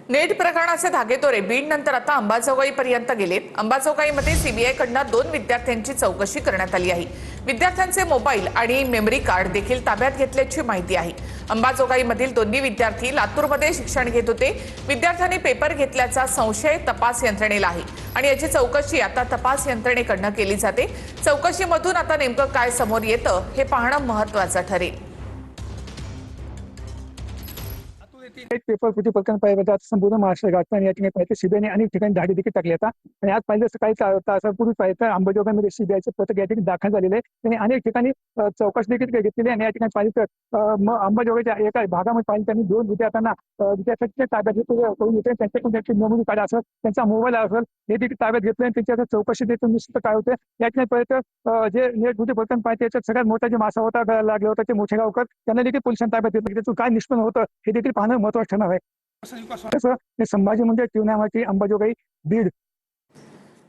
Net प्रकरणाचे धागेदोरे बीड नंतर आता अंबाजोगाईपर्यंत गेलेत। अंबाजोगाईमध्ये सीबीआयकडून 2 विद्यार्थ्यांची चौकशी करण्यात आली आहे। विद्यार्थ्यांचे मोबाईल आणि मेमरी कार्ड देखील ताब्यात घेतल्याची माहिती आहे। अंबाजोगाईमधील दोन्ही विद्यार्थी लातूरमध्ये शिक्षण घेत होते। विद्यार्थ्यांनी पेपर घेतल्याचा संशय तपास यंत्रणेला आहे आणि याची चौकशी आता तपास यंत्रणेकडून केली जाते। चौकशीमधून आता नेमकं काय समोर येतं हे पाहणं महत्त्वाचं ठरेल। पेपर फुटी प्रकरण पाहिजे संपूर्ण महाराष्ट्र गाजताना या ठिकाणी पाहिजे सीबीआयने अनेक ठिकाणी धाडी देखील टाकली आता आणि आज पाहिजे सकाळी तासापूर्वी पाहिजे अंबाजोगाईमध्ये सीबीआयचं पथक या ठिकाणी दाखल झालेले आहे। त्यांनी अनेक ठिकाणी चौकशी देखील घेतलेली आणि या ठिकाणी पाहिजे तर अंबाजोगाईच्या एका भागामध्ये पाहिजे त्यांनी 2 विद्यार्थ्यांच्या ताब्यात घेतले, त्यांच्याकडून त्यांची मेमरी कार्ड असेल, त्यांचा मोबाईल असेल, हे देखील ताब्यात घेतले आणि त्यांच्या चौकशी देखील निश्चित काय होते। या ठिकाणी पाहिजे जे नेट फुटी प्रकरण पाहिजे त्याच्यात सगळ्यात मोठा जे मासा होता लागला होता ते मोठे गावकर त्यांना देखील पोलिसांनी ताब्यात घेतलं। त्याचं काय निष्पन्न होतं हे देखील पाहणं महत्त्वाचं ठरणार आहे। संभाजी म्हणजे टीव्ही अंबाजोगाई बीड।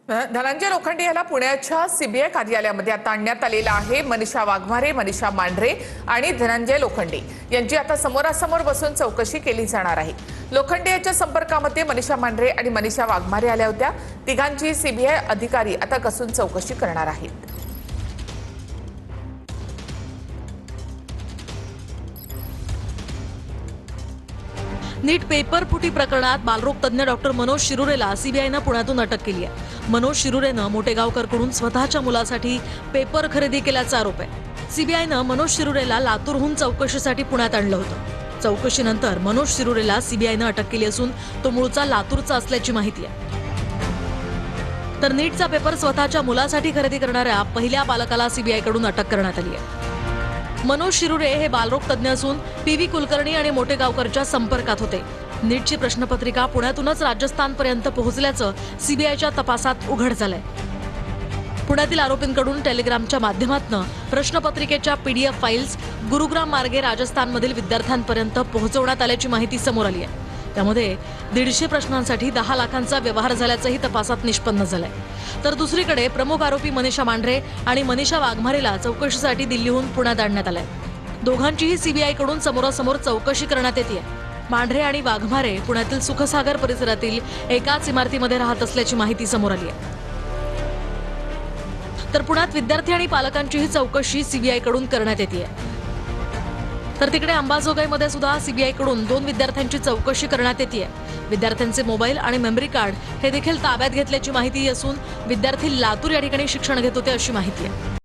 धनंजय लोखंडे याला पुण्याच्या सीबीआय कार्यालयामध्ये आता आणण्यात आलेला आहे। मनीषा वाघमारे, मनीषा मांढरे आणि धनंजय लोखंडे यांची आता समोरासमोर बसून चौकशी केली जाणार आहे। लोखंडे यांच्या संपर्कामध्ये मनीषा मांढरे आणि मनीषा वाघमारे आल्या होत्या। तिघांची सीबीआय अधिकारी आता कसून चौकशी करणार आहेत। नीट पेपर फुटी प्रकरणात बालरोग तज्ञ डॉक्टर मनोज शिरुरेला सीबीआयनं पुण्यातून अटक केली आहे। मनोज शिरुरेनं मोटेगावकरकडून स्वतःच्या मुलासाठी पेपर खरेदी केल्याचा आरोप आहे। सीबीआयनं मनोज शिरुरेला लातूरहून चौकशीसाठी पुण्यात आणलं होतं। चौकशीनंतर मनोज शिरुरेला सीबीआयनं अटक केली असून तो मूळचा लातूरचा असल्याची माहिती आहे। तर नीटचा पेपर स्वतःच्या मुलासाठी खरेदी करणाऱ्या पहिल्या बालकाला सीबीआयकडून अटक करण्यात आली आहे। मनोज शिरुरे हे बालरोग तज्ञ असून पीव्ही कुलकर्णी आणि मोटेगावकरच्या संपर्कात होते। नीटची प्रश्नपत्रिका पुण्यातूनच राजस्थानपर्यंत पोहोचल्याचं सीबीआयच्या तपासात उघड झालंय। पुण्यातील आरोपींकडून टेलिग्रामच्या माध्यमातून प्रश्नपत्रिकेच्या पीडीएफ फाईल्स गुरुग्राम मार्गे राजस्थानमधील विद्यार्थ्यांपर्यंत पोहोचवण्यात आल्याची माहिती समोर आली आहे। त्यामध्ये 150 प्रश्नांसाठी 10 लाखांचा व्यवहार झाल्याचंही तपासात निष्पन्न झालंय। तर दुसरीकडे प्रमुख आरोपी मनीषा मांढरे आणि मनीषा वाघमारेला चौकशीसाठी दिल्लीहून पुण्यात आणण्यात आलंय। दोघांचीही सीबीआयकडून समोरासमोर चौकशी करण्यात येते। मांढरे आणि वाघमारे पुण्यातील सुखसागर परिसरातील एकाच इमारतीमध्ये राहत असल्याची माहिती समोर आली आहे। तर पुण्यात विद्यार्थी आणि पालकांचीही चौकशी सीबीआयकडून करण्यात येते। तर तिकडे अंबाजोगाईमध्ये सुद्धा सीबीआयकडून 2 विद्यार्थ्यांची चौकशी करण्यात येते। विद्यार्थ्यांचे मोबाईल आणि मेमरी कार्ड हे देखील ताब्यात घेतल्याची माहिती असून विद्यार्थी लातूर या ठिकाणी शिक्षण घेत होते अशी माहिती आहे।